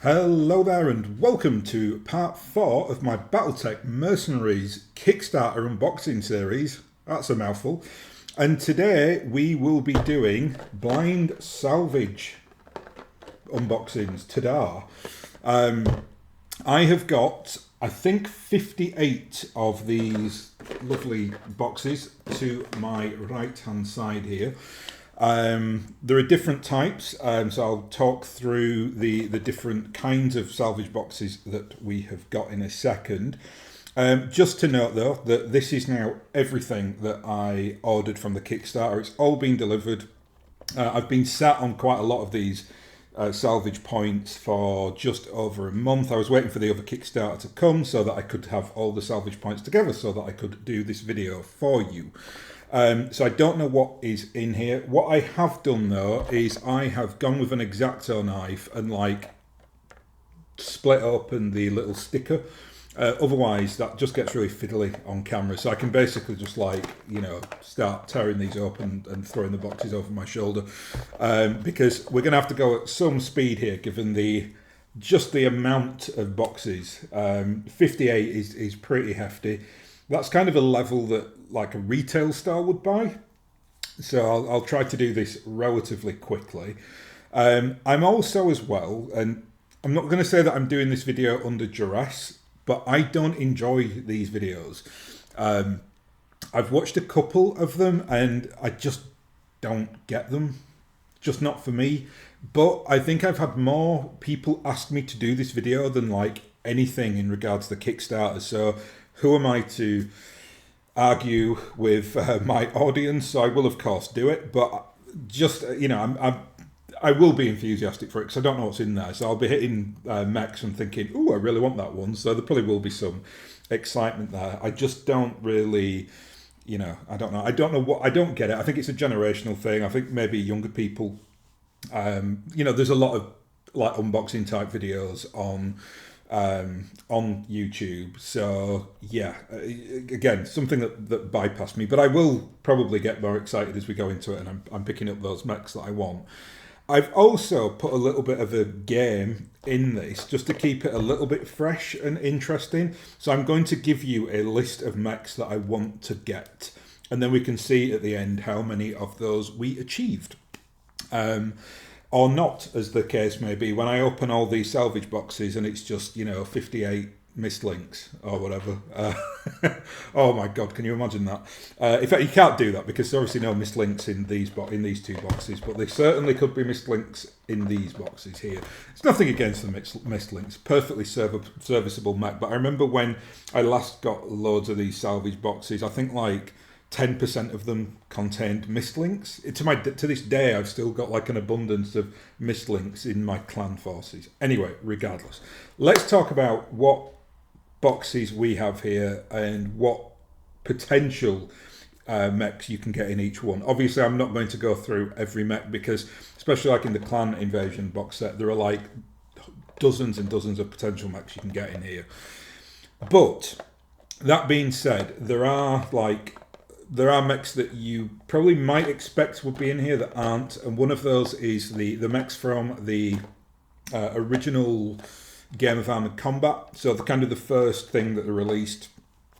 Hello there and welcome to part 4 of my BattleTech Mercenaries Kickstarter unboxing series. That's a mouthful. And today we will be doing blind salvage unboxings. Ta-da! I have got, I think, 58 of these lovely boxes to my right hand side here. There are different types, so I'll talk through the different kinds of salvage boxes that we have got in a second. Just to note though that this is now everything that I ordered from the Kickstarter. It's all been delivered. I've been sat on quite a lot of these salvage points for just over a month. I was waiting for the other Kickstarter to come so that I could have all the salvage points together so that I could do this video for you. So I don't know what is in here. What I have done though is I have gone with an X-Acto knife and like split open the little sticker. Otherwise that just gets really fiddly on camera. So I can basically just like, you know, start tearing these open and throwing the boxes over my shoulder. Because we're going to have to go at some speed here given just the amount of boxes. 58 is pretty hefty. That's kind of a level that like a retail store would buy. So I'll try to do this relatively quickly. I'm also as well, and I'm not going to say that I'm doing this video under duress, but I don't enjoy these videos. I've watched a couple of them and I just don't get them. Just not for me. But I think I've had more people ask me to do this video than like anything in regards to the Kickstarter. So who am I to argue with my audience? So I will of course do it, but just you know, I will be enthusiastic for it because I don't know what's in there. So I'll be hitting mechs and thinking, oh, I really want that one. So there probably will be some excitement there. I just don't really, you know, I don't know what, I don't get it. I think it's a generational thing. I think maybe younger people, you know, there's a lot of like unboxing type videos on YouTube. So yeah, again, something that bypassed me, but I will probably get more excited as we go into it, and I'm picking up those mechs that I want. I've also put a little bit of a game in this just to keep it a little bit fresh and interesting. So I'm going to give you a list of mechs that I want to get, and then we can see at the end how many of those we achieved. Or not, as the case may be, when I open all these salvage boxes and it's just, you know, 58 missed links or whatever. Oh my god, can you imagine that? In fact, you can't do that because there's obviously no missed links in these two boxes, but there certainly could be missed links in these boxes here. It's nothing against the missed links, perfectly serviceable mech, but I remember when I last got loads of these salvage boxes, I think like 10% of them contained missed links. To this day, I've still got like an abundance of missed links in my clan forces. Anyway, regardless, let's talk about what boxes we have here and what potential mechs you can get in each one. Obviously, I'm not going to go through every mech because, especially like in the clan invasion box set, there are like dozens and dozens of potential mechs you can get in here. But that being said, there are mechs that you probably might expect would be in here that aren't, and one of those is the mechs from the original Game of Armored Combat. So the kind of the first thing that they released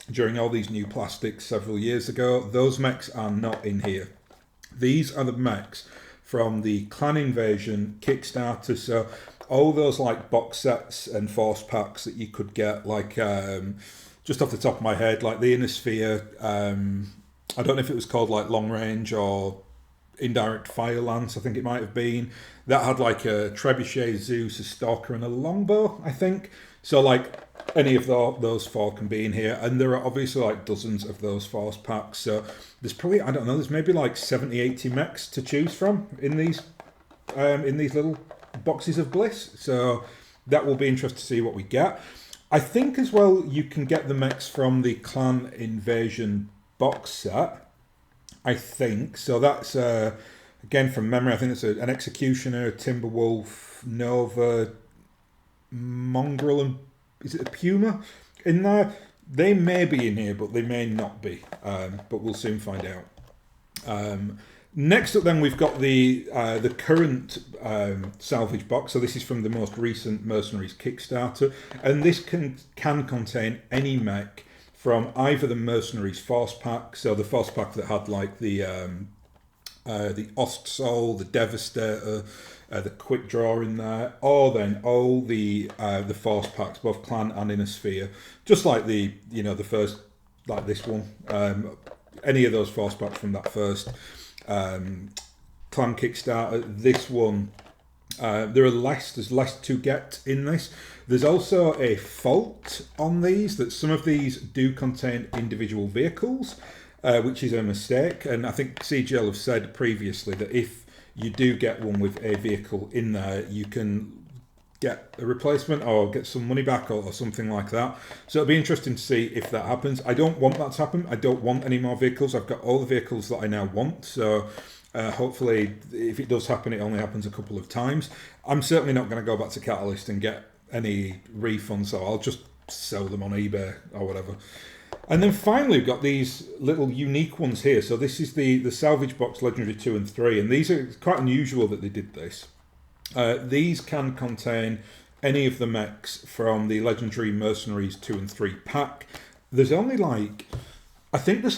during all these new plastics several years ago. Those mechs are not in here. These are the mechs from the Clan Invasion Kickstarter. So all those like box sets and force packs that you could get, like just off the top of my head, like the Inner Sphere. I don't know if it was called like Long Range or Indirect Fire Lance, I think it might have been. That had like a Trebuchet, Zeus, a Stalker and a Longbow, I think. So like any of those four can be in here. And there are obviously like dozens of those force packs. So there's probably, I don't know, there's maybe like 70, 80 mechs to choose from in these little boxes of bliss. So that will be interesting to see what we get. I think as well you can get the mechs from the Clan Invasion box set, I think. So that's again from memory, I think it's an Executioner, Timberwolf, Nova, Mongrel, and is it a Puma in there? They may be in here, but they may not be. But we'll soon find out. Next up, then we've got the current salvage box. So this is from the most recent Mercenaries Kickstarter, and this can contain any mech from either the Mercenaries Force Pack, so the Force Pack that had like the Ostsoul, the Devastator, the Quick Draw in there, or then all the Force Packs, both Clan and Inner Sphere, just like the first, like this one, any of those Force Packs from that first Clan Kickstarter. This one, there's less to get in this. There's also a fault on these, that some of these do contain individual vehicles, which is a mistake. And I think CGL have said previously that if you do get one with a vehicle in there, you can get a replacement or get some money back or something like that. So it'll be interesting to see if that happens. I don't want that to happen. I don't want any more vehicles. I've got all the vehicles that I now want. So hopefully, if it does happen, it only happens a couple of times. I'm certainly not going to go back to Catalyst and get any refunds, so I'll just sell them on eBay or whatever. And then finally, we've got these little unique ones here. So this is the Salvage Box Legendary 2 and 3, and these are quite unusual that they did this. These can contain any of the mechs from the Legendary Mercenaries 2 and 3 pack. There's only I think there's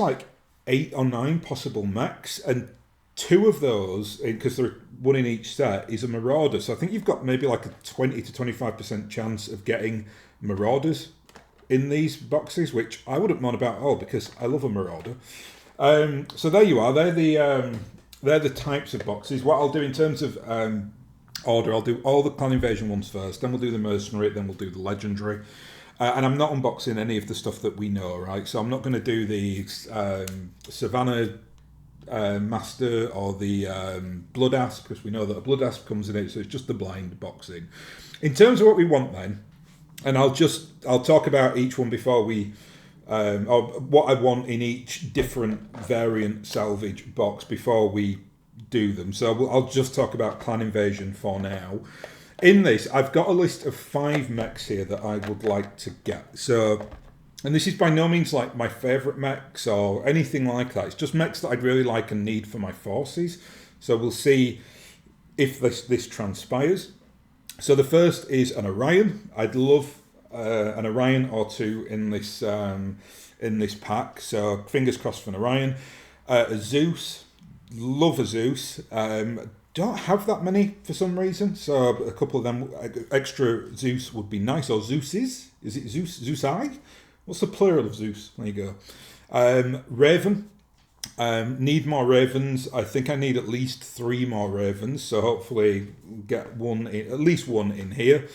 8 or 9 possible mechs, and 2 of those, because there are one in each set, is a Marauder. So I think you've got maybe a 20 to 25% chance of getting Marauders in these boxes, which I wouldn't mind about at all because I love a Marauder. So there you are. They're the types of boxes. What I'll do in terms of order, I'll do all the Clan Invasion ones first, then we'll do the Mercenary, then we'll do the Legendary. And I'm not unboxing any of the stuff that we know, right? So I'm not going to do the Savannah Master or the Blood Asp, because we know that a Blood Asp comes in it, so it's just the blind boxing. In terms of what we want then, and I'll talk about each one before we, or what I want in each different variant salvage box before we do them. So I'll just talk about Clan Invasion for now. In this, I've got a list of 5 mechs here that I would like to get. So, and this is by no means my favourite mechs or anything like that. It's just mechs that I'd really like and need for my forces. So we'll see if this transpires. So the first is an Orion. I'd love an Orion or 2 in this pack. So fingers crossed for an Orion. A Zeus. Love a Zeus. Don't have that many for some reason, so a couple of them, extra Zeus would be nice, or Zeuses. Is it Zeus? Zeusai? What's the plural of Zeus? There you go. Raven. Need more Ravens. I think I need at least 3 more Ravens, so hopefully get at least one in here.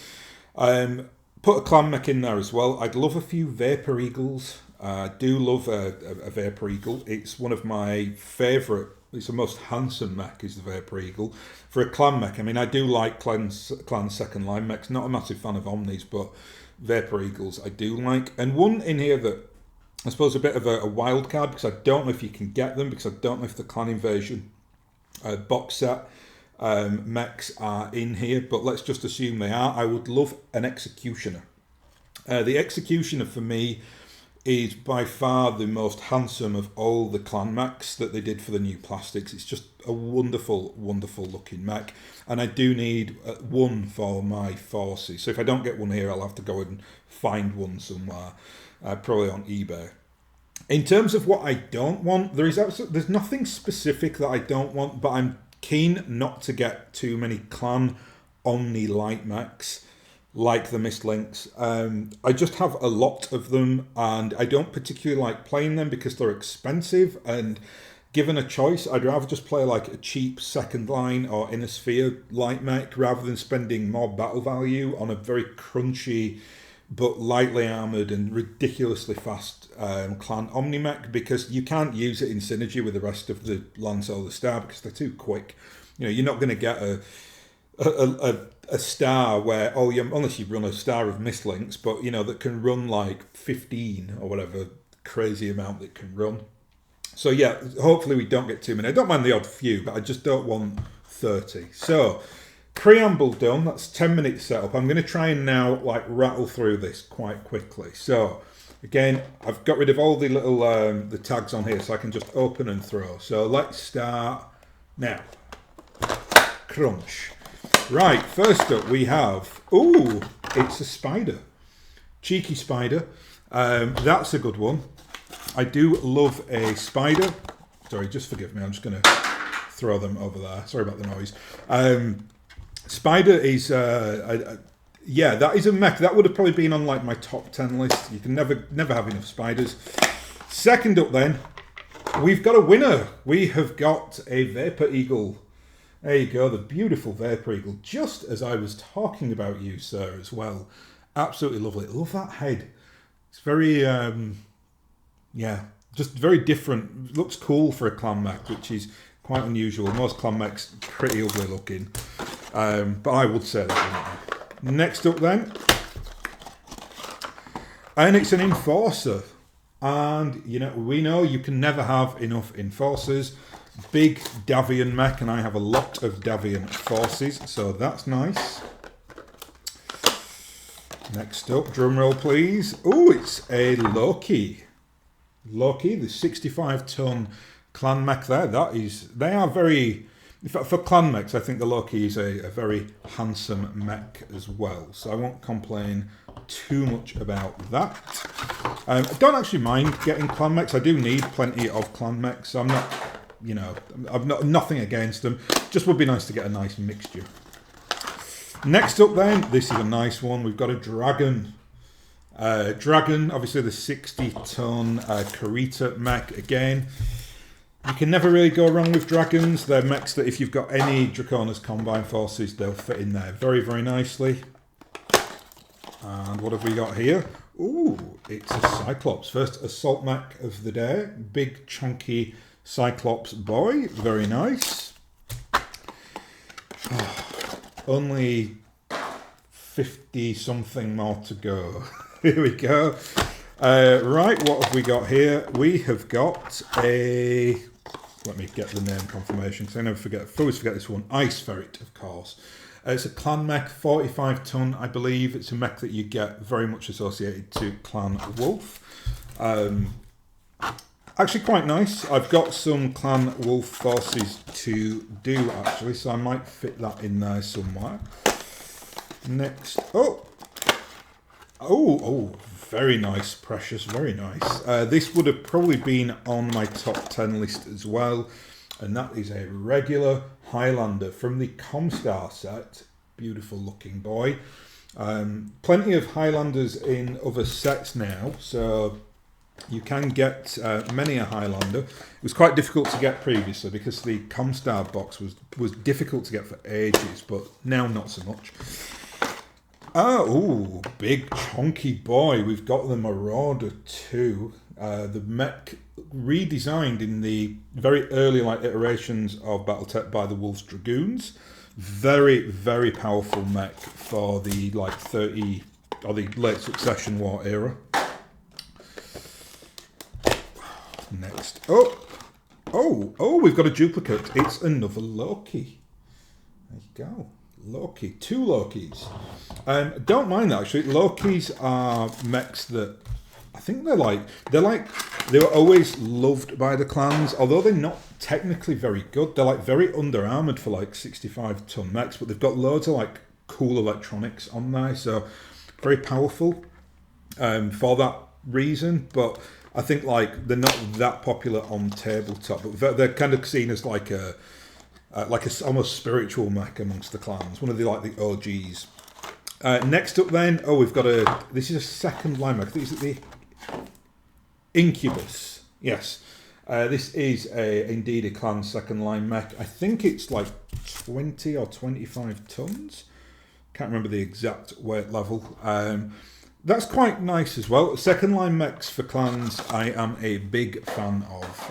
Put a Clan mech in there as well. I'd love a few Vapor Eagles. I do love a Vapor Eagle. It's one of my favourite. It's the most handsome mech, is the Vapor Eagle. For a Clan mech, I mean, I do like Clan second line mechs. Not a massive fan of Omnis, but Vapor Eagles I do like. And one in here that I suppose a bit of a wild card, because I don't know if you can get them, because I don't know if the Clan Invasion box set mechs are in here, but let's just assume they are. I would love an Executioner. The Executioner for me is by far the most handsome of all the Clan mechs that they did for the new plastics. It's just a wonderful, wonderful looking mech. And I do need one for my forces. So if I don't get one here, I'll have to go and find one somewhere, probably on eBay. In terms of what I don't want, there's nothing specific that I don't want, but I'm keen not to get too many Clan Omni light mechs, like the Mistlinks. I just have a lot of them, and I don't particularly like playing them because they're expensive, and given a choice, I'd rather just play a cheap second line or Inner Sphere light mech rather than spending more battle value on a very crunchy but lightly armoured and ridiculously fast Clan Omni mech, because you can't use it in synergy with the rest of the Lance or the Star because they're too quick. You're not going to get a star where, unless you run a star of Mistlinks, but that can run 15 or whatever crazy amount that can run. So yeah, hopefully we don't get too many. I don't mind the odd few, but I just don't want 30. So preamble done. That's 10 minutes setup. I'm going to try and now rattle through this quite quickly. So again, I've got rid of all the little the tags on here, so I can just open and throw. So let's start Now, crunch. Right, first up we have, ooh, it's a spider. Cheeky spider. That's a good one. I do love a spider. Sorry, just forgive me. I'm just going to throw them over there. Sorry about the noise. Spider is, yeah, that is a mech. That would have probably been on like my top 10 list. You can never have enough spiders. Second up then, we've got a winner. We have got a Vapor Eagle. There you go, the beautiful Vapor Eagle. Just as I was talking about you, sir, as well. Absolutely lovely. Love that head. It's very, yeah, just very different. Looks cool for a clan mech, which is quite unusual. Most clan mechs pretty ugly looking. But I would say that. Next up then. And it's an Enforcer. And, you know, we know you can never have enough Enforcers. Big Davian mech, and I have a lot of Davian forces, so that's nice. Next up, drum roll please. Oh, it's a Loki. Loki, the 65-ton clan mech there. They are very, for clan mechs, I think the Loki is a very handsome mech as well. So I won't complain too much about that. I don't actually mind getting clan mechs. I do need plenty of clan mechs. So I'm not, you know, I've nothing against them. Just would be nice to get a nice mixture. Next up then, this is a nice one. We've got a Dragon. Dragon, obviously the 60-ton Karita mech again. You can never really go wrong with Dragons. They're mechs that if you've got any Draconis Combine forces, they'll fit in there very, very nicely. And what have we got here? Ooh, it's a Cyclops. First assault mech of the day. Big, chunky Cyclops boy. Very nice. Oh, only 50-something more to go. Here we go. Right, what have we got here? We have got a... Let me get the name confirmation, because I always forget this one. Ice Ferret, of course. It's a clan mech, 45-ton, I believe. It's a mech that you get very much associated to Clan Wolf. Actually quite nice. I've got some Clan Wolf forces to do, actually, so I might fit that in there somewhere. Next, oh, very nice, Precious, very nice. This would have probably been on my top 10 list as well, and that is a regular Highlander from the Comstar set. Beautiful looking boy. Plenty of Highlanders in other sets now, so you can get many a Highlander. It was quite difficult to get previously because the Comstar box was difficult to get for ages, but now not so much. Oh, big chunky boy. We've got the Marauder 2. The mech redesigned in the very early iterations of BattleTech by the Wolves Dragoons. Very, very powerful mech for the 30 or the late Succession War era. Next up. Oh, we've got a duplicate. It's another Loki. There you go. Loki, 2 Lokis. Don't mind that actually. Lokis are mechs that I think they were always loved by the clans, although they're not technically very good. They're very under armored for 65-ton mechs, but they've got loads of cool electronics on there, so very powerful for that reason. But I think they're not that popular on tabletop, but they're kind of seen as like a almost spiritual mech amongst the clans. One of the the OGs. Next up then, we've got this is a second line mech. I think it's the Incubus. Yes. This is indeed a clan second line mech. I think it's 20 or 25 tons. Can't remember the exact weight level. That's quite nice as well. Second line mechs for clans I am a big fan of.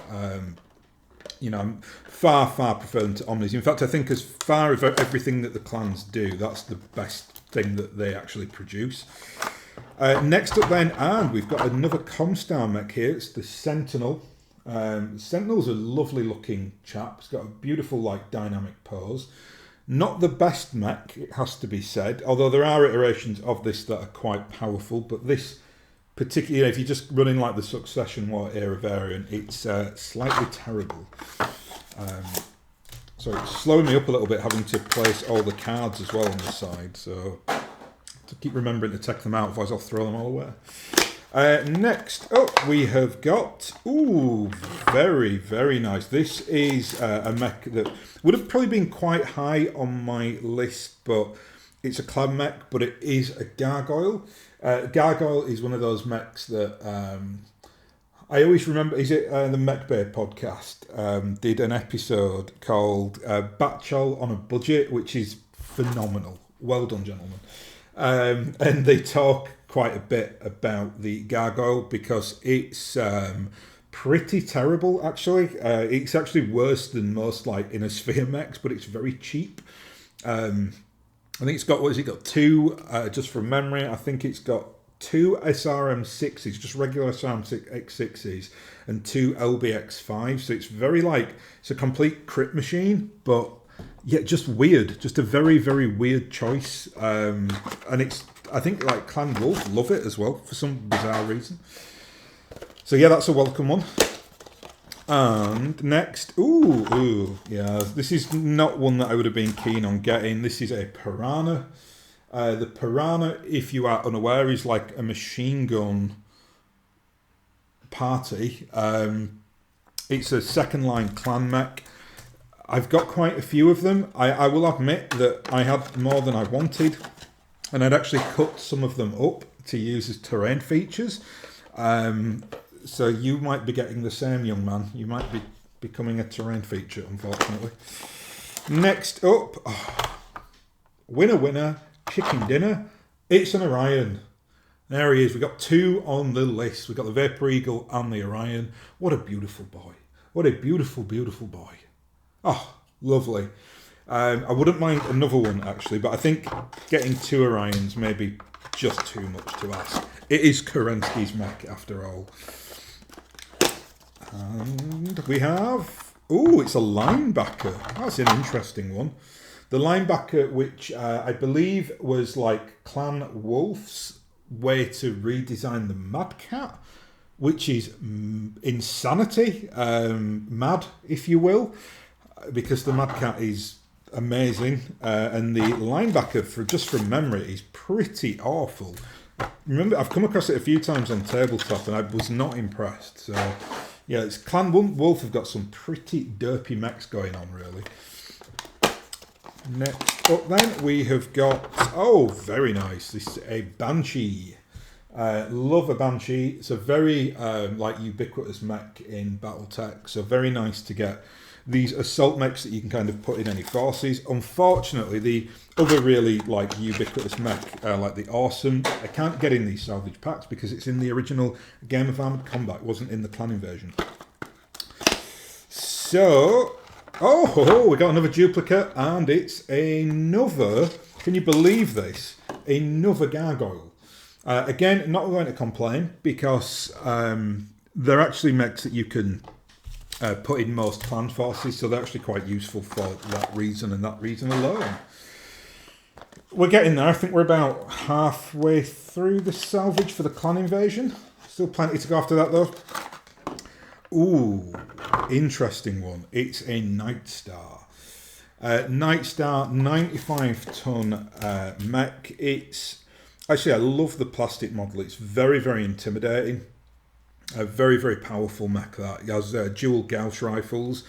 I'm far prefer them to Omnis. In fact, I think as far as everything that the clans do, that's the best thing that they actually produce. Next up then, and we've got another Comstar mech here. It's the Sentinel. Sentinel's a lovely looking chap. It's got a beautiful dynamic pose. Not the best mech, it has to be said, although there are iterations of this that are quite powerful, but this particularly, if you're just running the Succession War era variant, it's slightly terrible. Sorry, it's slowing me up a little bit having to place all the cards as well on the side. So to keep remembering to take them out, otherwise I'll throw them all away. Next up we have got, ooh, very, very nice. This is a mech that would have probably been quite high on my list, but it's a clan mech, but it is a gargoyle. Gargoyle is one of those mechs that I always remember. Is it the Mech Bay podcast did an episode called Batchel on a Budget, which is phenomenal. Well done, gentlemen. And they talk quite a bit about the gargoyle because it's pretty terrible, actually. It's actually worse than most like inner sphere mechs, but it's very cheap. I think it's got, what has it got? Two, just from memory, I think it's got 2 SRM6s, just regular SRM6s, and 2 LBX5s. So it's very like, it's a complete crit machine, but yeah, just weird. Just a very, very weird choice. And it's, I think like Clan Wolf love it as well for some bizarre reason. So yeah, that's a welcome one. And next, yeah, this is not one that I would have been keen on getting. This is a Piranha. The Piranha, if you are unaware, is like a machine gun party. It's a second line clan mech. I've got quite a few of them. I will admit that I had more than I wanted, and I'd actually cut some of them up to use as terrain features. So you might be getting the same, young man. You might be becoming a terrain feature, unfortunately. Next up, winner, chicken dinner. It's an Orion. There he is. We've got 2 on the list. We've got the Vapor Eagle and the Orion. What a beautiful boy. What a beautiful, beautiful boy. Oh, lovely. I wouldn't mind another one, actually, but I think getting 2 Orions may be just too much to ask. It is Kerensky's mech, after all. And we have, it's a linebacker. That's an interesting one. The linebacker, which I believe was like Clan Wolf's way to redesign the Mad Cat, which is insanity, mad, if you will, because the Mad Cat is amazing, and the linebacker, just from memory, is pretty awful. Remember, I've come across it a few times on tabletop, and I was not impressed. So yeah, it's Clan Wolf have got some pretty derpy mechs going on, really. Next up then, we have got, very nice, this is a Banshee. Love a Banshee. It's a very like ubiquitous mech in BattleTech, so very nice to get these assault mechs that you can kind of put in any forces. Unfortunately, the other really like ubiquitous mech, like the Awesome, I can't get in these salvage packs because it's in the original Game of Armored Combat, it wasn't in the clan invasion. So, we got another duplicate, and it's another, can you believe this? Another gargoyle. Again, not going to complain because they're actually mechs that you can put in most clan forces, so they're actually quite useful for that reason and that reason alone. We're getting there. I think we're about halfway through the salvage for the clan invasion. Still plenty to go after that though. Ooh, interesting one. It's a Nightstar. Nightstar 95-ton mech. It's actually, I love the plastic model. It's very, very intimidating. A very, very powerful mech that. It has dual Gauss rifles.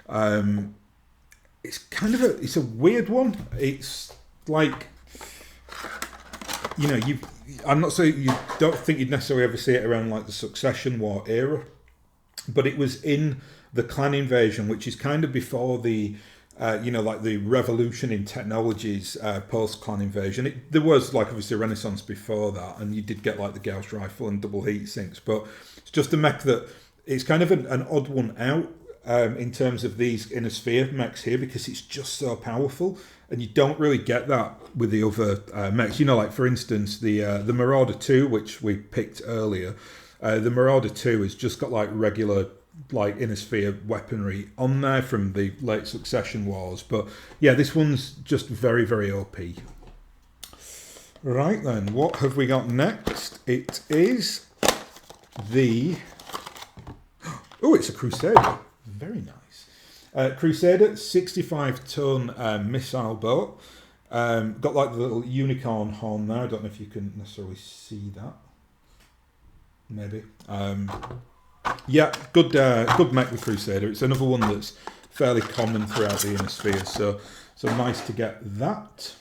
It's kind of it's a weird one. It's like, I'm not saying you don't think you'd necessarily ever see it around like the Succession War era, but it was in the clan invasion, which is kind of before the like the revolution in technologies post-clan invasion. There was like obviously a renaissance before that, and you did get like the Gauss rifle and double heat sinks, but it's just a mech that it's kind of an odd one out in terms of these inner sphere mechs here, because it's just so powerful, and you don't really get that with the other mechs. Like for instance the Marauder 2, which we picked earlier. The Marauder 2 has just got like regular like inner sphere weaponry on there from the late Succession Wars, but yeah, this one's just very, very OP. Right then, what have we got next? It is the it's a Crusader. Very nice. Crusader, 65-ton missile boat. Got like the little unicorn horn there. I don't know if you can necessarily see that. Maybe. Yeah, good mech, the Crusader. It's another one that's fairly common throughout the inner sphere, so nice to get that.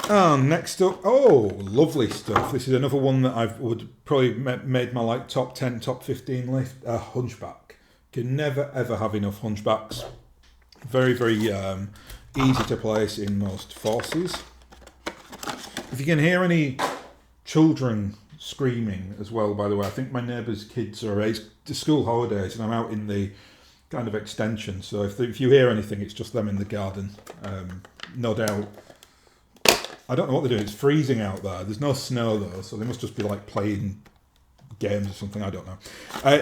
And next up, oh, lovely stuff. This is another one that I would probably made my like top 10, top 15 list. Hunchback. Can never ever have enough Hunchbacks. Very, very easy to place in most forces. If you can hear any children screaming as well, by the way, I think my neighbour's kids are it's school holidays and I'm out in the kind of extension, so if you hear anything, it's just them in the garden. No doubt. I don't know what they're doing. It's freezing out there. There's no snow though, so they must just be like playing games or something. I don't know.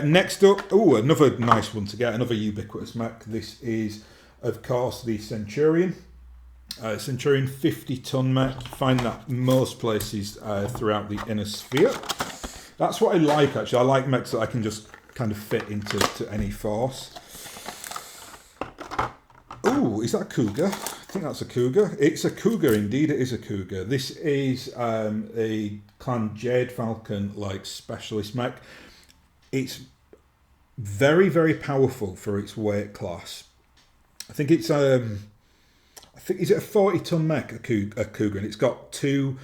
Next up, oh, another nice one to get. Another ubiquitous mech. This is, of course, the Centurion. Centurion 50-ton mech. You find that most places throughout the inner sphere. That's what I like, actually. I like mechs that I can just kind of fit into any force. Oh, is that a Cougar? I think that's a Cougar. It's a Cougar, indeed. It is a Cougar. This is a Clan Jade Falcon like specialist mech. It's very, very powerful for its weight class. I think it's is it a 40-ton mech, a Cougar, and it's got 2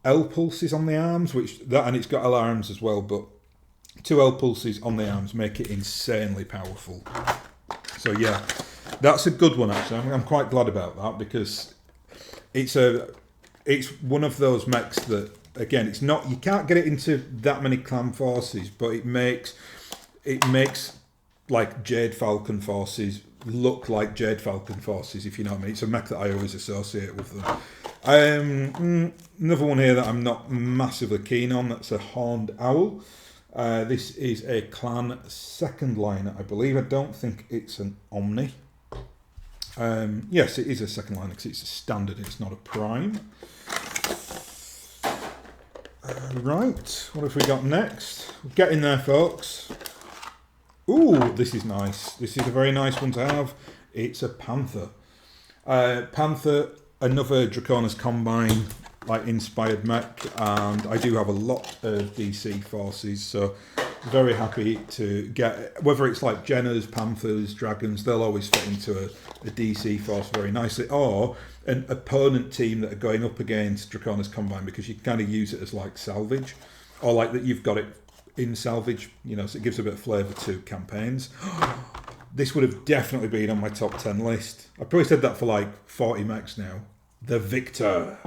L pulses on the arms, and it's got L arms as well, but 2 L pulses on the arms make it insanely powerful. So yeah. That's a good one, actually. I'm quite glad about that because it's one of those mechs that, again, it's not, you can't get it into that many clan forces, but it makes like Jade Falcon forces look like Jade Falcon forces, if you know what I mean. It's a mech that I always associate with them. Another one here that I'm not massively keen on. That's a Horned Owl. This is a clan second liner, I believe. I don't think it's an Omni. Yes, it is a second line because it's a standard, it's not a prime. Right, what have we got next? Get in there, folks. Ooh, this is nice. This is a very nice one to have. It's a Panther. Panther, another Draconis Combine like inspired mech, and I do have a lot of DC forces, so very happy to get, whether it's like Jenners, Panthers, Dragons, they'll always fit into a DC force very nicely, or an opponent team that are going up against Draconis Combine, because you can kind of use it as like salvage, or like that you've got it in salvage, you know, so it gives a bit of flavour to campaigns. This would have definitely been on my top 10 list. I've probably said that for like 40 mechs now. The Victor.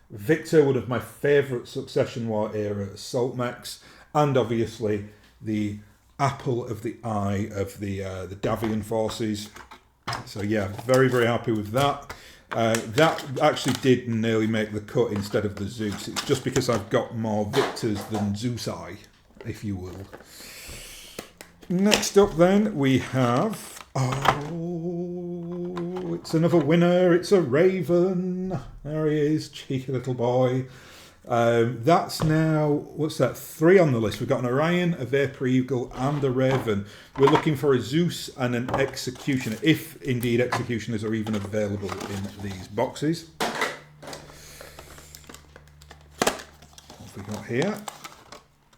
Victor, one of my favourite Succession War era assault mechs, and obviously the apple of the eye of the Davian forces. So yeah, very, very happy with that. That actually did nearly make the cut instead of the Zeus. It's just because I've got more Victors than Zeusai, if you will. Next up then, we have... Oh, it's another winner. It's a Raven. There he is, cheeky little boy. That's now, what's that, 3 on the list. We've got an Orion, a Vapor Eagle, and a Raven. We're looking for a Zeus and an Executioner, if indeed Executioners are even available in these boxes. What have we got here?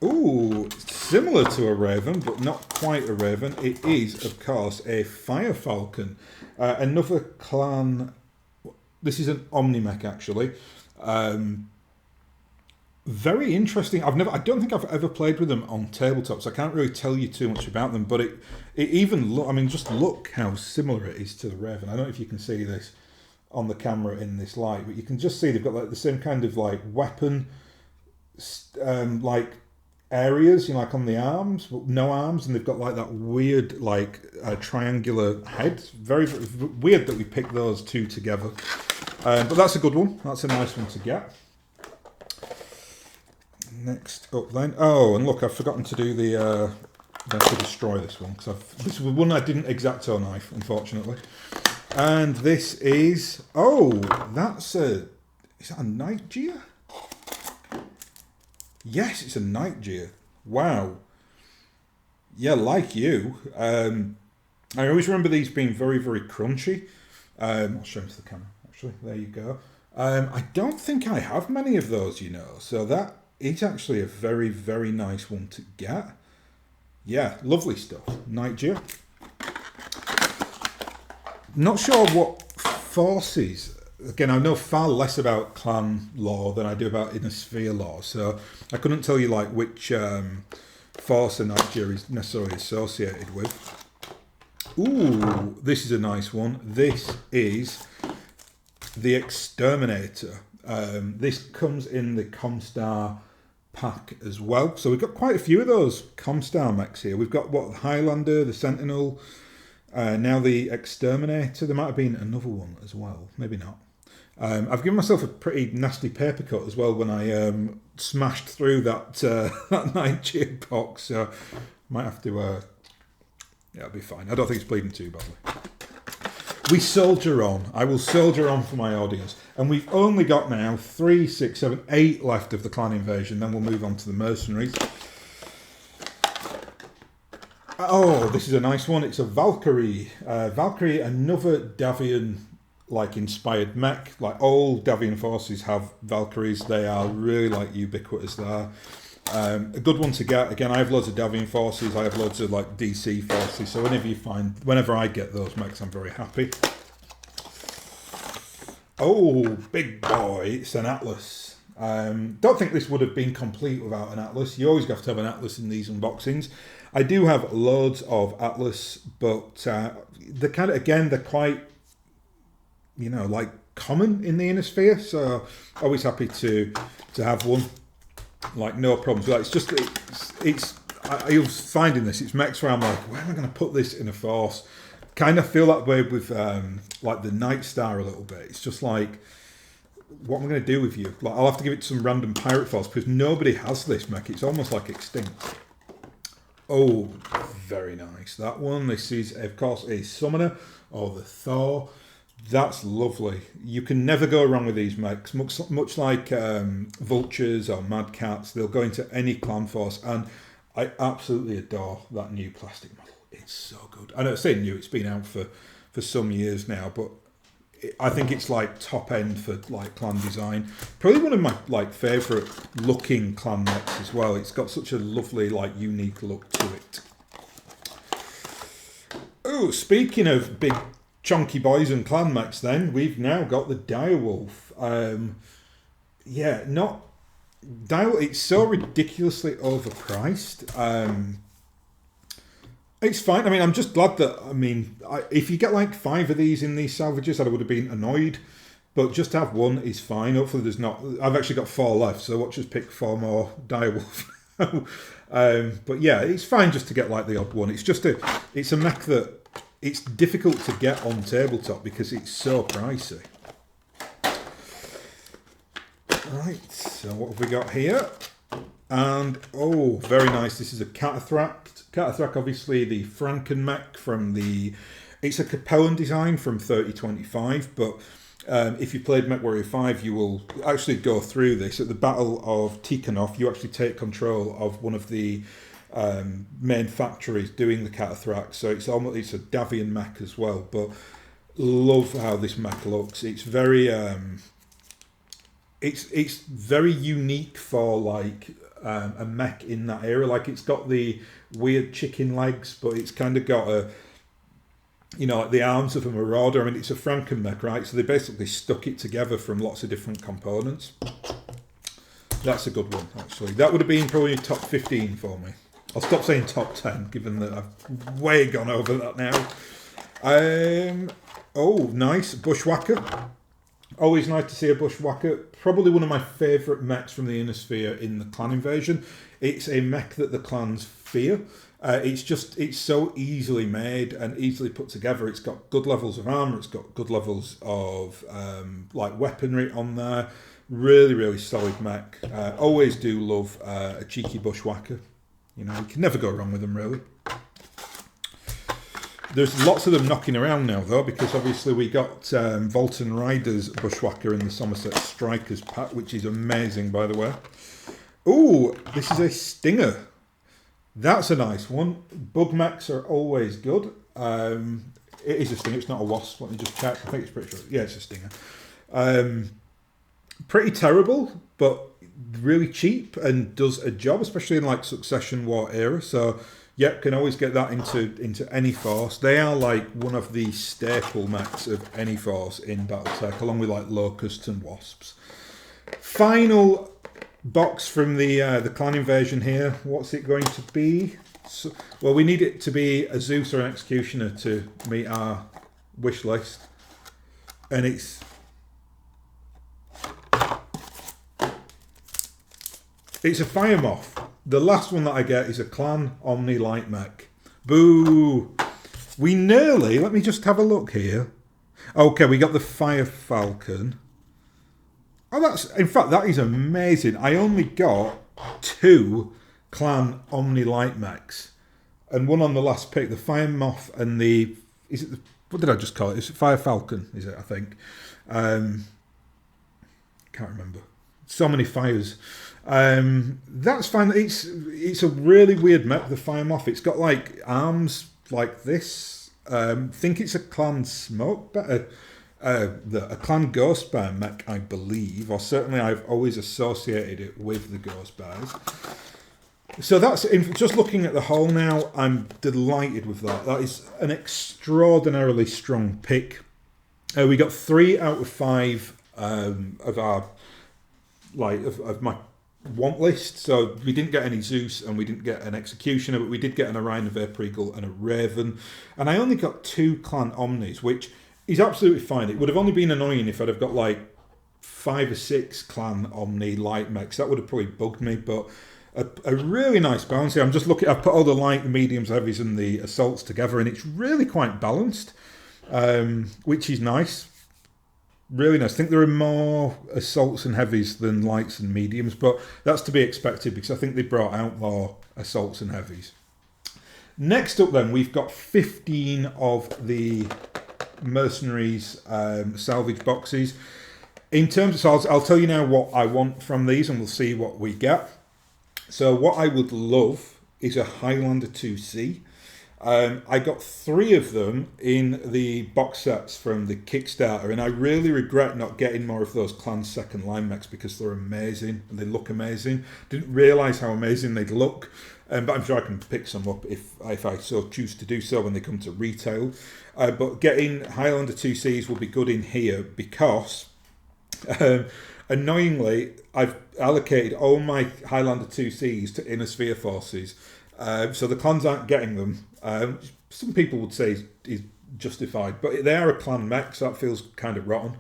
Ooh, similar to a Raven, but not quite a Raven. It is, of course, a Fire Falcon. Another clan... This is an Omni-Mech, actually. Very interesting. I don't think I've ever played with them on tabletop, so I can't really tell you too much about them. But it even look. I mean, just look how similar it is to the Raven. I don't know if you can see this on the camera in this light, but you can just see they've got like the same kind of like weapon, like areas, you know, like on the arms, but no arms, and they've got like that weird like triangular head. Very, very weird that we picked those two together. But that's a good one. That's a nice one to get. Next up then. Oh, and look, I've forgotten to do the... I have to destroy this one, because this was one I didn't X-Acto knife, unfortunately. And this is... Oh, that's a... Is that a Nightgear? Yes, it's a Nightgear. Wow. Yeah, like you. I always remember these being very, very crunchy. I'll show them to the camera, actually. There you go. I don't think I have many of those, you know. So that is actually a very, very nice one to get. Yeah, lovely stuff. Nigeria. Not sure what forces. Again, I know far less about clan lore than I do about inner sphere lore, so I couldn't tell you like which force a Nigeria is necessarily associated with. Ooh, this is a nice one. This is the Exterminator. This comes in the Comstar pack as well. So we've got quite a few of those Comstar mechs here. We've got what, the Highlander, the Sentinel, now the Exterminator. There might have been another one as well. Maybe not. I've given myself a pretty nasty paper cut as well when I smashed through that that Nigeria box. So might have to. Yeah, it'll be fine. I don't think it's bleeding too badly. We soldier on. I will soldier on for my audience. And we've only got now 3, 6, 7, 8 left of the clan invasion. Then we'll move on to the mercenaries. Oh, this is a nice one. It's a Valkyrie. Valkyrie, another Davian like inspired mech. Like all Davian forces have Valkyries. They are really like ubiquitous there. A good one to get. Again, I have loads of Davian forces. I have loads of like DC forces. So whenever I get those mechs, I'm very happy. Oh, big boy! It's an Atlas. Don't think this would have been complete without an Atlas. You always have to have an Atlas in these unboxings. I do have loads of Atlas, but they're kind of, again, they're quite, you know, like common in the inner sphere. So always happy to have one. Like no problems. Like, I was finding this. It's mechs where I'm like, where am I going to put this in a force? Kind of feel that way with like the Night Star a little bit. It's just like, what am I going to do with you? Like, I'll have to give it to some random pirate force because nobody has this mech. It's almost like extinct. Oh, very nice. That one. This is, of course, a Summoner or the Thor. That's lovely. You can never go wrong with these mechs. Much like Vultures or Mad Cats, they'll go into any clan force, and I absolutely adore that new plastic model. It's so good. I know, say new, it's been out for some years now, but I think it's like top end for like clan design. Probably one of my like favourite looking clan mechs as well. It's got such a lovely like unique look to it. Oh, speaking of big chunky boys and clan mechs, then we've now got the Direwolf. Yeah, not Direwolf. It's so ridiculously overpriced. It's fine. I mean, I'm just glad that. I mean, if you get like 5 of these in these salvages, I would have been annoyed. But just to have one is fine. Hopefully, there's not. I've actually got 4 left, so watch us pick 4 more Direwolf. But yeah, it's fine just to get like the odd one. It's a mech that. It's difficult to get on tabletop because it's so pricey. Right, so what have we got here? And, oh, very nice. This is a Catathract. Catathract, obviously, the Franken mech from the... It's a Capellan design from 3025, but if you played MechWarrior 5, you will actually go through this. At the Battle of Tikhonov, you actually take control of one of the main factories doing the Catathract, so it's a Davian mech as well. But love how this mech looks. It's very it's very unique for like a mech in that era. Like, it's got the weird chicken legs, but it's kind of got a, you know, like the arms of a marauder. I mean, it's a Franken mech, right? So they basically stuck it together from lots of different components. That's a good one, actually. That would have been probably top 15 for me. I'll stop saying top 10, given that I've way gone over that now. Oh, nice. Bushwhacker. Always nice to see a Bushwhacker. Probably one of my favourite mechs from the Inner Sphere in the clan invasion. It's a mech that the clans fear. It's so easily made and easily put together. It's got good levels of armour. It's got good levels of like weaponry on there. Really, really solid mech. Always do love a cheeky Bushwhacker. You know, you can never go wrong with them, really. There's lots of them knocking around now, though, because obviously we got Volton Riders Bushwhacker in the Somerset Strikers pack, which is amazing, by the way. Ooh, this is a Stinger. That's a nice one. Bug mechs are always good. It is a stinger. It's not a wasp. Let me just check. I think it's pretty sure. Yeah, it's a stinger. Pretty terrible, but really cheap and does a job, especially in like Succession War era. So, yep, can always get that into any force. They are like one of the staple mechs of any force in BattleTech, along with like locusts and wasps. Final box from the clan invasion here. What's it going to be? So, well, we need it to be a Zeus or an Executioner to meet our wish list, and it's a Fire Moth. The last one that I get is a Clan Omni Light Mech. Boo! We nearly. Let me just have a look here. Okay, we got the Fire Falcon. Oh, in fact, that is amazing. I only got 2 Clan Omni Light Mechs, and one on the last pick, the Fire Moth and what did I just call it? It's Fire Falcon, is it? I think. Can't remember. So many fires. That's fine. It's a really weird mech, the Fire Moth. It's got like arms like this. Think it's a Clan Smoke Bear. A Clan Ghost Bear mech, I believe, or certainly I've always associated it with the Ghost Bears. So that's just looking at the whole now. I'm delighted with that. That is an extraordinarily strong pick. We got 3 out of 5 of our of my want list. So we didn't get any Zeus and we didn't get an Executioner, but we did get an Orion, a Vapour Eagle, and a Raven. And I only got 2 Clan Omnis, which is absolutely fine. It would have only been annoying if I'd have got like 5 or 6 Clan Omni light mechs. That would have probably bugged me, but a really nice balance here. I'm just looking, I've put all the light, the mediums, heavies, and the assaults together, and it's really quite balanced, which is nice. Really nice. I think there are more assaults and heavies than lights and mediums, but that's to be expected because I think they brought out more assaults and heavies. Next up then, we've got 15 of the Mercenaries salvage boxes. In terms of, so I'll tell you now what I want from these and we'll see what we get. So what I would love is a Highlander 2C. I got 3 of them in the box sets from the Kickstarter, and I really regret not getting more of those Clan second line mechs because they're amazing and they look amazing. Didn't realise how amazing they'd look, but I'm sure I can pick some up if I so choose to do so when they come to retail. But getting Highlander 2Cs will be good in here because, annoyingly, I've allocated all my Highlander 2Cs to Inner Sphere forces. So the clans aren't getting them. Some people would say is justified, but they are a clan mech, so that feels kind of rotten.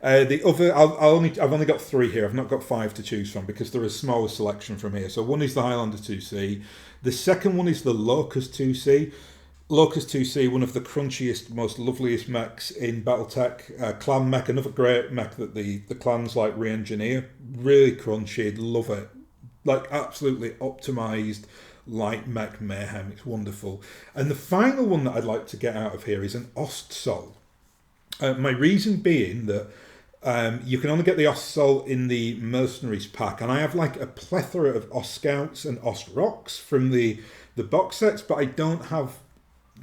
The other, I've only got 3 here. I've not got 5 to choose from because there is a smaller selection from here. So one is the Highlander 2C. The second one is the Locust 2C. Locust 2C, one of the crunchiest, most loveliest mechs in BattleTech. Clan mech, another great mech that the clans like re-engineer. Really crunchy, love it. Like absolutely optimised light mech mayhem. It's wonderful. And the final one that I'd like to get out of here is an Ost Soul. My reason being that you can only get the Ost Soul in the Mercenaries pack, and I have like a plethora of Ost Scouts and Ost Rocks from the box sets, but I don't have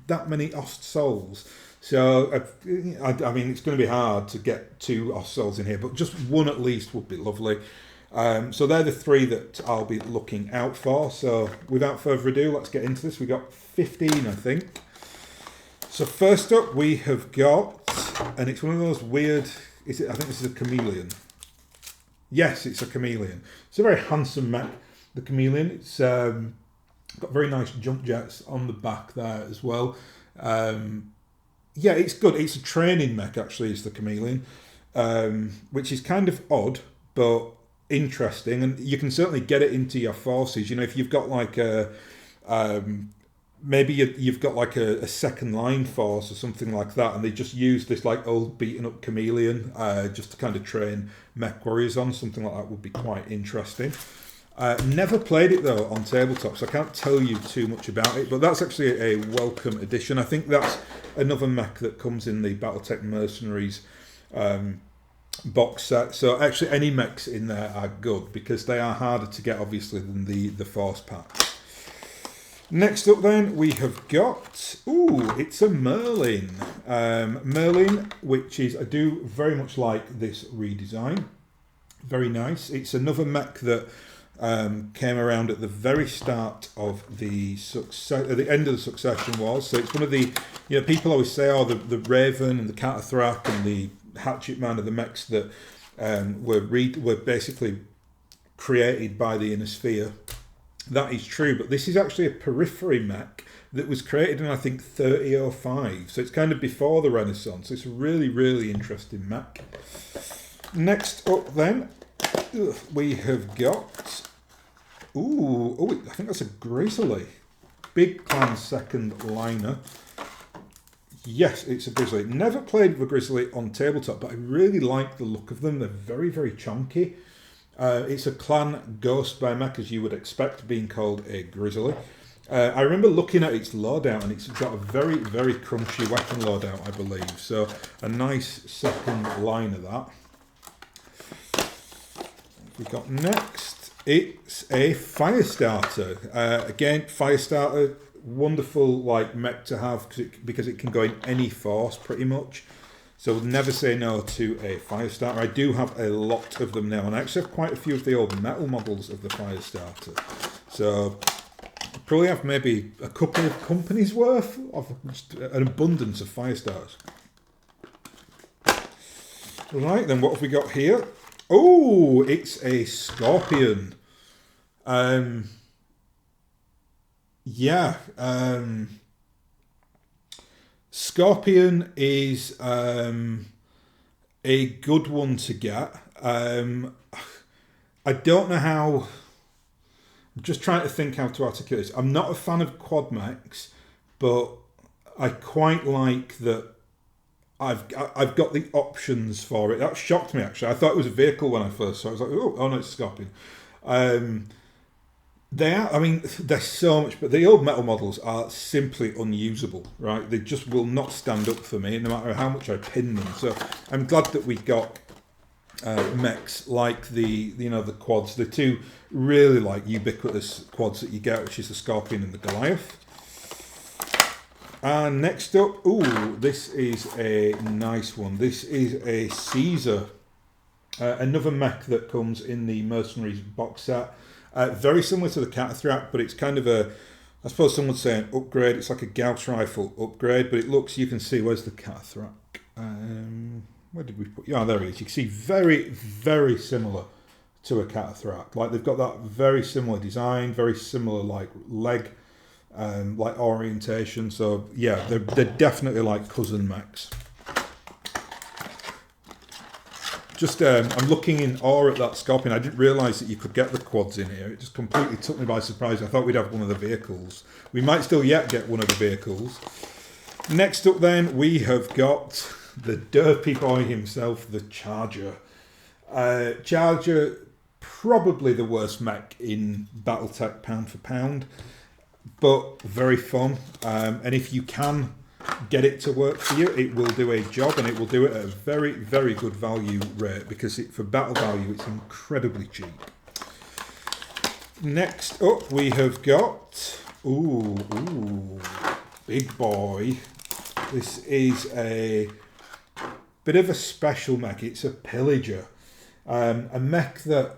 that many Ost Souls. So I mean, it's going to be hard to get 2 Ost Souls in here, but just one at least would be lovely. So they're the 3 that I'll be looking out for. So without further ado, let's get into this. We got 15, I think. So first up, we have got, and it's one of those weird. I think this is a chameleon. Yes, it's a chameleon. It's a very handsome mech. The chameleon. It's got very nice jump jets on the back there as well. Yeah, it's good. It's a training mech actually. Is the chameleon, which is kind of odd, but interesting, and you can certainly get it into your forces. You know, if you've got like a maybe you've got like a second line force or something like that, and they just use this like old beaten up chameleon just to kind of train mech warriors on. Something like that would be quite interesting. Never played it though on tabletop, so I can't tell you too much about it, but that's actually a welcome addition. I think that's another mech that comes in the BattleTech Mercenaries box set. So actually any mechs in there are good because they are harder to get obviously than the Force pack. Next up then, we have got, ooh, it's a Merlin. Merlin, which is, I do very much like this redesign. Very nice. It's another mech that came around at the very start of the success, at the end of the Succession Wars. So it's one of the, people always say, oh, the Raven and the Catathrak and the Hatchet Man are the mechs that were basically created by the Inner Sphere. That is true, but this is actually a periphery mech that was created in, I think, 3005. So it's kind of before the Renaissance. It's a really, really interesting mech. Next up then, we have got... Ooh, I think that's a Grizzly. Big Clan second liner. Yes, it's a Grizzly. Never played with a Grizzly on tabletop, but I really like the look of them. They're very, very chunky. It's a clan ghost by mech, as you would expect, being called a Grizzly. I remember looking at its loadout, and it's got a very, very crunchy weapon loadout, I believe. So a nice second line of that. We got next, it's a Firestarter. Again, Firestarter, wonderful like mech to have because it can go in any force pretty much. So never say no to a Firestarter. I do have a lot of them now, and I actually have quite a few of the old metal models of the Firestarter. So I probably have maybe a couple of companies worth of just an abundance of Firestarters. Right, then what have we got here? Oh, it's a Scorpion. Scorpion is a good one to get. I don't know how... I'm just trying to think how to articulate this. I'm not a fan of quad mechs, but I quite like that I've got the options for it. That shocked me, actually. I thought it was a vehicle when I first saw it. I was like, oh no, it's a Scorpion. They're so much, but the old metal models are simply unusable, right? They just will not stand up for me, no matter how much I pin them. So I'm glad that we got mechs like the quads, the two really like ubiquitous quads that you get, which is the Scorpion and the Goliath. And next up, this is a nice one. This is a Caesar, another mech that comes in the Mercenaries box set. Very similar to the Catathrak, but it's kind of a, I suppose some would say an upgrade. It's like a Gauss rifle upgrade, but it looks, you can see, where's the Catathrak? Where did we put? Yeah, there it is. You can see very, very similar to a Catathrak. Like they've got that very similar design, very similar like leg, like orientation. So yeah, they're definitely like cousin mechs. Just, I'm looking in awe at that Scorpion. I didn't realise that you could get the quads in here. It just completely took me by surprise. I thought we'd have one of the vehicles. We might still yet get one of the vehicles. Next up then, we have got the derpy boy himself, the Charger. Charger, probably the worst mech in BattleTech pound for pound, but very fun. And if you can get it to work for you, it will do a job, and it will do it at a very, very good value rate, because for battle value it's incredibly cheap. Next up we have got big boy. This is a bit of a special mech. It's a Pillager, a mech that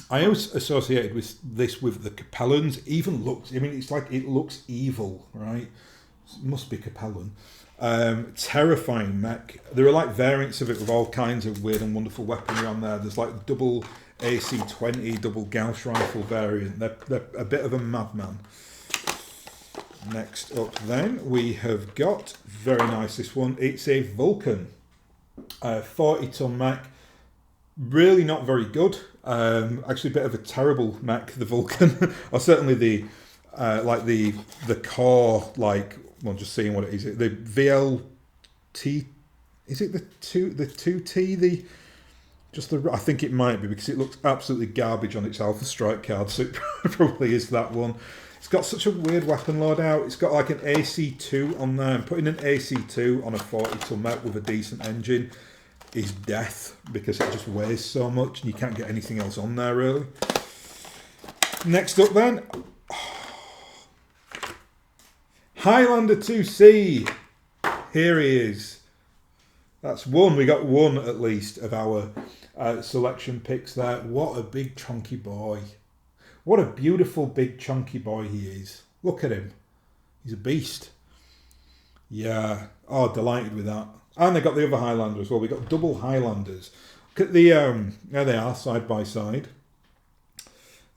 I always associated with this with the Capellans. Even looks, it's like it looks evil, right? Must be Capellan. Terrifying mech. There are like variants of it with all kinds of weird and wonderful weaponry on there. There's like double AC-20, double Gauss rifle variant. They're a bit of a madman. Next up then, we have got, very nice this one, it's a Vulcan. 40-ton mech. Really not very good. Actually a bit of a terrible mech, the Vulcan. Or certainly the core, well, just seeing what it is. The VLT, is it the 2T? I think it might be, because it looks absolutely garbage on its Alpha Strike card, so it probably is that one. It's got such a weird weapon loadout. It's got like an AC2 on there, and putting an AC2 on a 40-ton mech with a decent engine is death, because it just weighs so much and you can't get anything else on there really. Next up then, Highlander 2C. Here he is. That's one. We got one at least of our selection picks there. What a big chunky boy. What a beautiful big chunky boy he is. Look at him. He's a beast. Yeah. Oh, delighted with that. And they got the other Highlander as well. We got double Highlanders. Look at the there they are, side by side.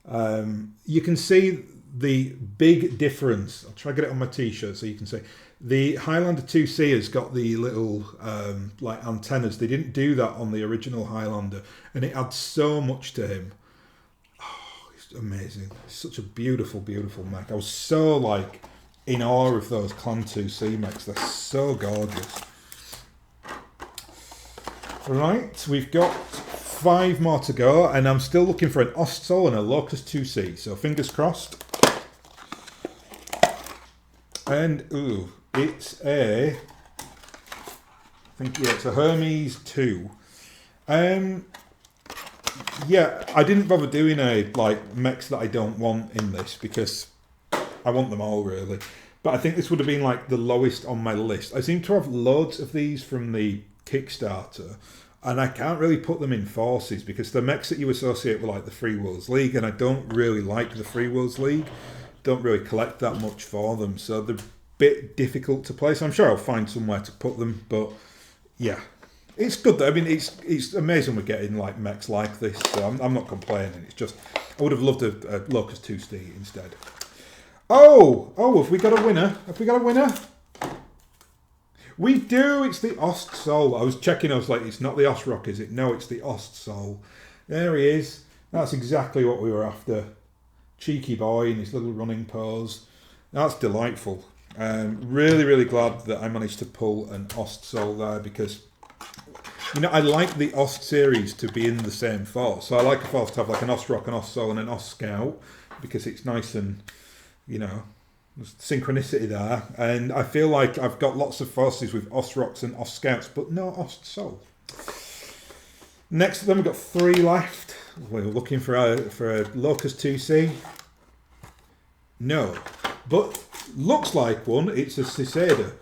You can see the big difference. I'll try to get it on my t-shirt so you can see. The Highlander 2C has got the little like antennas. They didn't do that on the original Highlander, and it adds so much to him. Oh, it's amazing. It's such a beautiful, beautiful mech. I was so like in awe of those Clan 2C mechs. They're so gorgeous. Right, we've got 5 more to go, and I'm still looking for an Ostsol and a Locust 2C. So fingers crossed. And ooh, it's a, it's a Hermes 2. Yeah, I didn't bother doing a like mechs that I don't want in this because I want them all really. But I think this would have been like the lowest on my list. I seem to have loads of these from the Kickstarter, and I can't really put them in forces because the mechs that you associate with like the Free Worlds League, and I don't really like the Free Worlds League. Don't really collect that much for them, so they're a bit difficult to play. So I'm sure I'll find somewhere to put them, but yeah, it's good though. I mean, it's amazing we're getting like mechs like this, so I'm not complaining. It's just I would have loved a Locust 2C instead. Oh, have we got a winner? Have we got a winner? We do. It's the Ostsol. I was checking. I was like, it's not the Osrock, is it? No, it's the Ostsol. There he is. That's exactly what we were after. Cheeky boy in his little running pose. That's delightful. Really, really glad that I managed to pull an Ostsol there because, you know, I like the Ost series to be in the same force. So I like a force to have like an Osrock, an Ostsol, and an Ostscout because it's nice and, you know, there's synchronicity there. And I feel like I've got lots of forces with Osrocks and Ostscouts, but no Ostsol. Next to them, we've got 3 left. We're looking for a Locust 2C. No, but looks like one. It's a Cicada.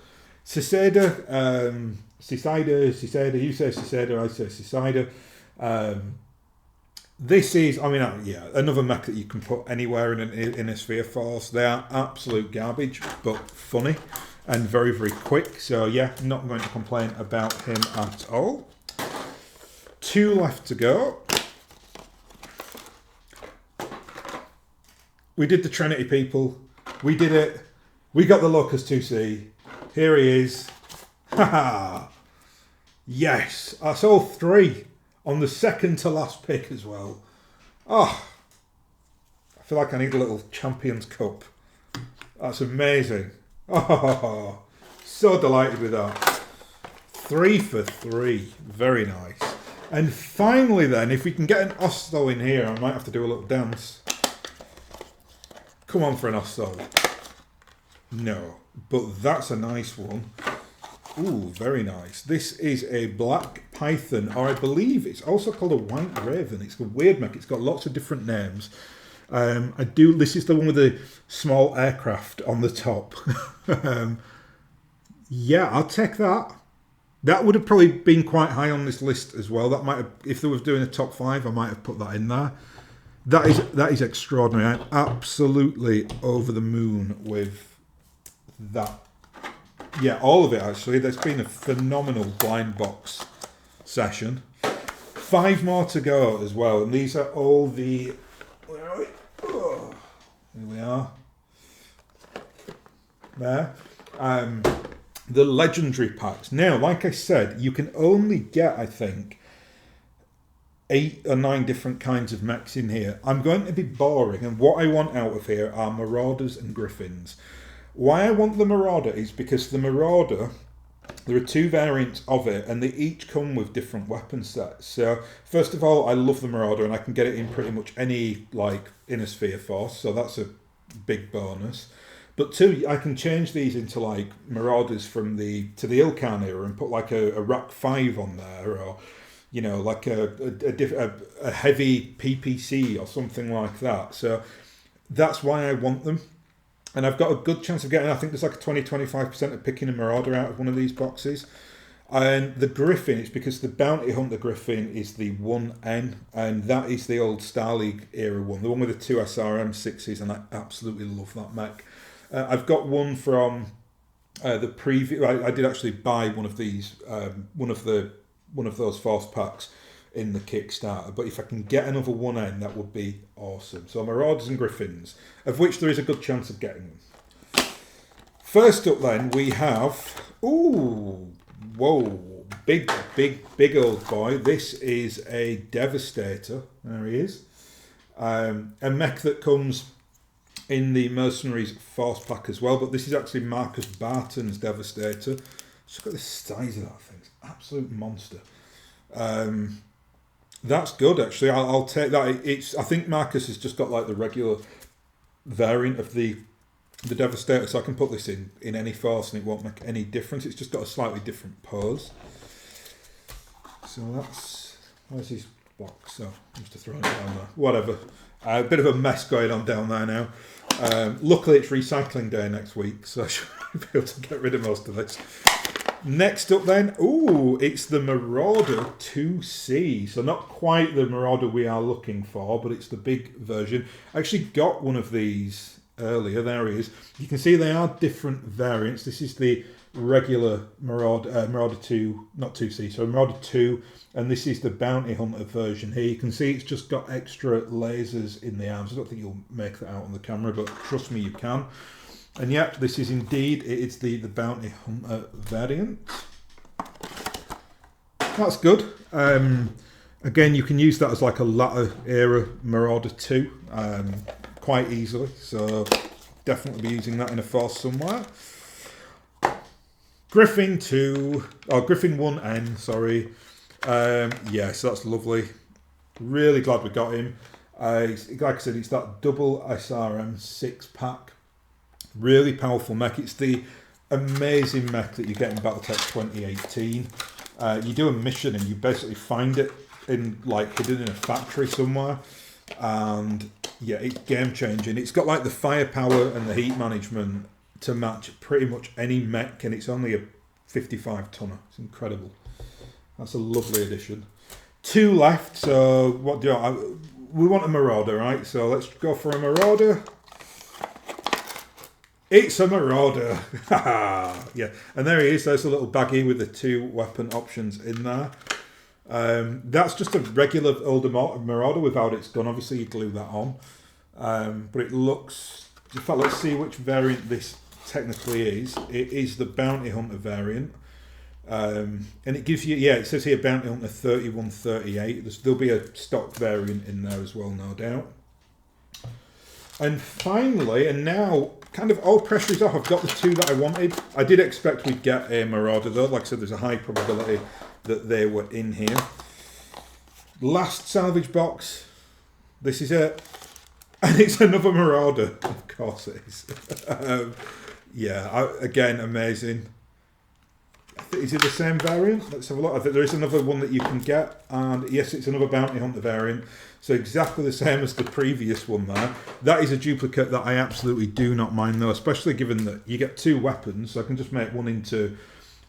Cicada, Cicada. You say Cicada, I say Cicada. This is, I mean, yeah, another mech that you can put anywhere in a sphere force. They are absolute garbage, but funny and very, very quick. So yeah, not going to complain about him at all. 2 left to go. We did the Trinity, people. We did it. We got the Locust 2C. Here he is. Haha. Yes. That's all 3 on the second to last pick as well. Oh, I feel like I need a little Champions Cup. That's amazing. Oh, so delighted with that. 3 for 3. Very nice. And finally then, if we can get an Oslo in here, I might have to do a little dance. Come on for an Oslo. No, but that's a nice one. Ooh, very nice. This is a Black Python, or I believe it's also called a White Raven. It's a weird mech. It's got lots of different names. This is the one with the small aircraft on the top. Yeah, I'll take that. That would have probably been quite high on this list as well. That might have, if they were doing a top 5, I might have put that in there. That is extraordinary. I'm absolutely over the moon with that. Yeah, all of it actually. There's been a phenomenal blind box session. 5 more to go as well, and these are all the. Where are we? Oh, here we are. There. The legendary packs. Now, like I said, you can only get, I think, 8 or 9 different kinds of mechs in here. I'm going to be boring, and what I want out of here are Marauders and Griffins. Why I want the Marauder is because the Marauder, there are 2 variants of it, and they each come with different weapon sets. So, first of all, I love the Marauder, and I can get it in pretty much any, like, inner sphere force, so that's a big bonus. But 2, I can change these into, like, Marauders from the Ilkhan era and put, like, a Rock 5 on there, or, you know, like a heavy PPC or something like that. So, that's why I want them. And I've got a good chance of getting, I think there's like a 20-25% of picking a Marauder out of one of these boxes. And the Griffin, it's because the Bounty Hunter Griffin is the 1N, and that is the old Star League era one, the one with the 2 SRM6s, and I absolutely love that mech. I've got one from the previous. I did actually buy one of these, one of those Force packs in the Kickstarter. But if I can get another 1N, that would be awesome. So Marauders and Griffins, of which there is a good chance of getting them. First up, then we have whoa, big old boy. This is a Devastator. There he is. A mech that comes in the Mercenaries Force pack as well, but this is actually Marcus Barton's Devastator. Just got the size of that thing. It's an absolute monster. That's good, actually. I'll take that. I think Marcus has just got like the regular variant of the Devastator, so I can put this in any force and it won't make any difference. It's just got a slightly different pose. So where's his box? So I must have thrown it down there. Whatever. A bit of a mess going on down there now. Luckily it's recycling day next week, so I should be able to get rid of most of this. Next up then, it's the Marauder 2C. So not quite the Marauder we are looking for, but it's the big version. I actually got one of these earlier. There he is. You can see they are different variants. This is the regular Marauder 2, not 2C, so Marauder 2, and this is the Bounty Hunter version here. You can see it's just got extra lasers in the arms. I don't think you'll make that out on the camera, but trust me, you can. And yep, this is indeed, it's the Bounty Hunter variant. That's good. Again, you can use that as like a latter era Marauder 2 quite easily. So definitely be using that in a force somewhere. Griffin 1N, sorry. Yeah, so that's lovely. Really glad we got him. Like I said, it's that double SRM 6-pack. Really powerful mech. It's the amazing mech that you get in BattleTech 2018. You do a mission and you basically find it hidden in a factory somewhere, and yeah, it's game changing. It's got like the firepower and the heat management to match pretty much any mech, and it's only a 55 tonner. It's incredible. That's a lovely addition. 2 left. So what do we want? A Marauder, right? So let's go for a Marauder. It's a Marauder. Yeah, and there he is. There's a little baggie with the 2 weapon options in there. That's just a regular older Marauder without its gun. Obviously, you glue that on. But it looks... In fact, let's see which variant this technically is. It is the Bounty Hunter variant. And it gives you... Yeah, it says here Bounty Hunter 3138. There'll be a stock variant in there as well, no doubt. And finally, and now... kind of all pressure is off. I've got the 2 that I wanted. I did expect we'd get a Marauder though. Like I said, there's a high probability that they were in here. Last salvage box. This is it. And it's another Marauder. Of course it is. Again, amazing. Is it the same variant? Let's have a look. I think there is another one that you can get. And yes, it's another Bounty Hunter variant. So exactly the same as the previous one there. That is a duplicate that I absolutely do not mind though, especially given that you get 2 weapons. So I can just make one into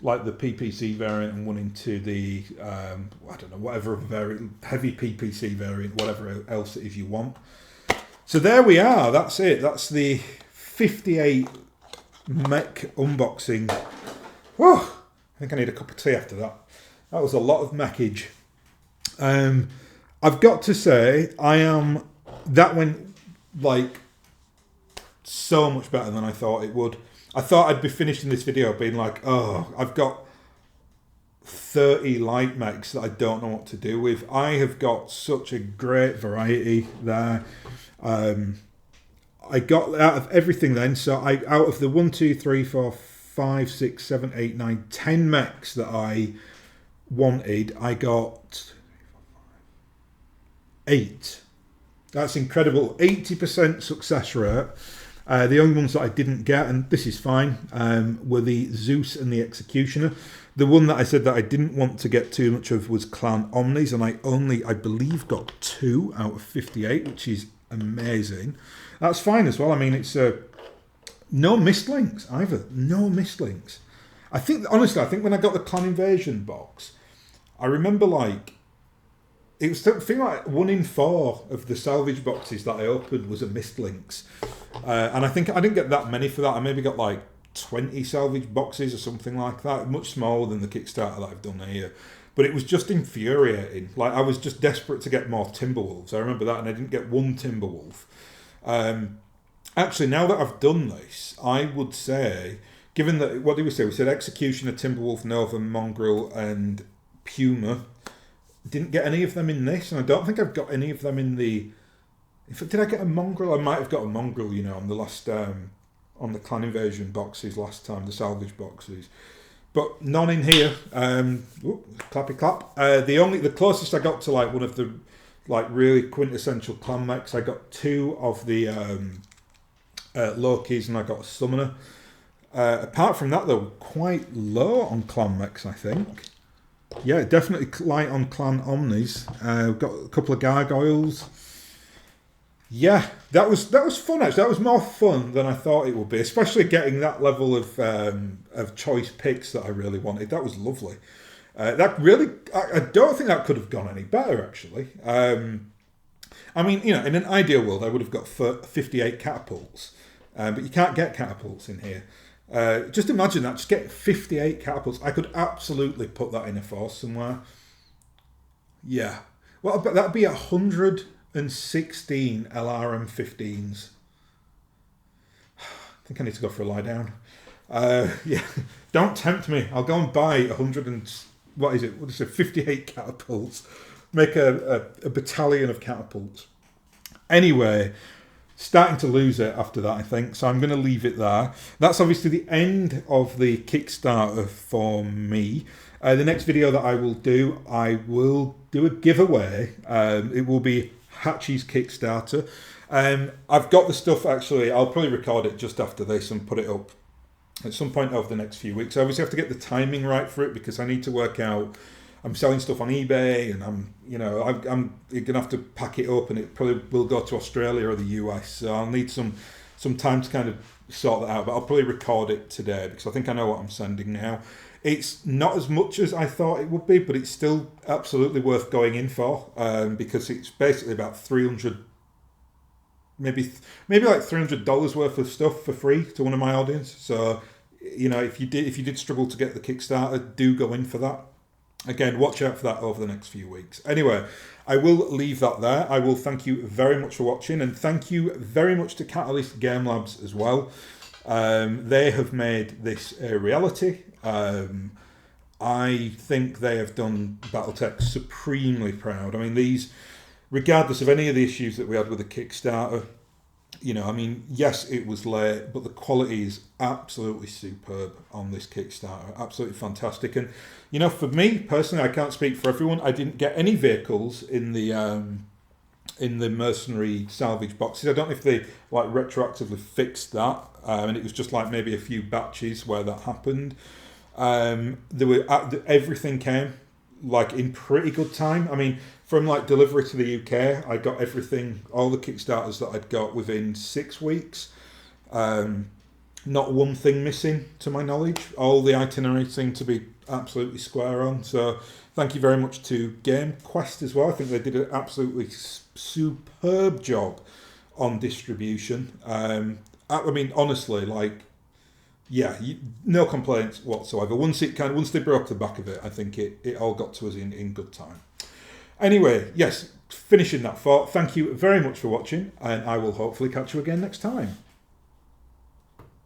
like the PPC variant and one into the, I don't know, whatever variant, heavy PPC variant, whatever else it is you want. So there we are. That's it. That's the 58 mech unboxing. Whoa! I think I need a cup of tea after that. That was a lot of mechage. I've got to say, that went like so much better than I thought it would. I thought I'd be finishing this video being like, oh, I've got 30 light mechs that I don't know what to do with. I have got such a great variety there. I got out of everything then. So out of the 1, 2, 3, 4, 5, 6, 7, 8, 9, 10 mechs that I wanted, I got 8. That's incredible. 80% success rate. The only ones that I didn't get, and this is fine, were the Zeus and the Executioner. The one that I said that I didn't want to get too much of was Clan Omnis, and I believe, got 2 out of 58, which is amazing. That's fine as well. I mean, it's a No missed links either. No missed links. I think, honestly, I think when I got the Clan Invasion box, I remember like, it was something like 1 in 4 of the salvage boxes that I opened was a missed links. And I think I didn't get that many for that. I maybe got like 20 salvage boxes or something like that. Much smaller than the Kickstarter that I've done here. But it was just infuriating. Like, I was just desperate to get more Timberwolves. I remember that, and I didn't get one Timberwolf. Actually, now that I've done this, I would say, given that, what did we say? We said Executioner, Timberwolf, Nova, Mongrel, and Puma. Didn't get any of them in this, and I don't think I've got any of them in the... Did I get a Mongrel? I might have got a Mongrel, you know, on the last... on the Clan Invasion boxes last time, the salvage boxes. But none in here. Clappy clap. The closest I got to like one of the like really quintessential clan mechs, I got 2 of the Lokis, and I got a Summoner. Apart from that, though, quite low on clan mechs, I think. Yeah, definitely light on clan Omnis. Got a couple of Gargoyles. Yeah, that was fun actually. That was more fun than I thought it would be, especially getting that level of choice picks that I really wanted. That was lovely. That really, I don't think that could have gone any better actually. I mean, you know, in an ideal world, I would have got 58 catapults, but you can't get catapults in here. Just imagine that, just get 58 catapults. I could absolutely put that in a force somewhere. Yeah, well, but that'd be 116 LRM-15s. I think I need to go for a lie down. Yeah, don't tempt me. I'll go and buy 100 and... What is it? 58 catapults. Make a battalion of catapults. Anyway, starting to lose it after that, I think. So I'm going to leave it there. That's obviously the end of the Kickstarter for me. The next video that I will do a giveaway. It will be Hatchie's Kickstarter. I've got the stuff actually. I'll probably record it just after this and put it up at some point over the next few weeks. I obviously have to get the timing right for it because I need to work out. I'm selling stuff on eBay, and I'm gonna have to pack it up, and it probably will go to Australia or the US. So I'll need some time to kind of sort that out. But I'll probably record it today because I think I know what I'm sending now. It's not as much as I thought it would be, but it's still absolutely worth going in for because it's basically about 300, maybe like $300 worth of stuff for free to one of my audience. So, you know, if you did struggle to get the Kickstarter, do go in for that. Again, watch out for that over the next few weeks. Anyway, I will leave that there. I will thank you very much for watching, and thank you very much to Catalyst Game Labs as well. They have made this a reality. I think they have done BattleTech supremely proud. I mean, these, regardless of any of the issues that we had with the Kickstarter, you know, I mean, yes, it was late, but the quality is absolutely superb on this Kickstarter. Absolutely fantastic. And, you know, for me personally, I can't speak for everyone. I didn't get any vehicles in the Mercenary salvage boxes. I don't know if they like retroactively fixed that, and it was just like maybe a few batches where that happened. Everything came like in pretty good time. I mean, from like delivery to the UK, I got everything, all the Kickstarters that I'd got within 6 weeks. Not one thing missing to my knowledge. All the itineraries seem to be absolutely square on. So thank you very much to GameQuest as well. I think they did an absolutely superb job on distribution. I mean, honestly, like, yeah, no complaints whatsoever. Once they broke the back of it, I think it all got to us in good time. Anyway, yes, finishing that thought. Thank you very much for watching, and I will hopefully catch you again next time.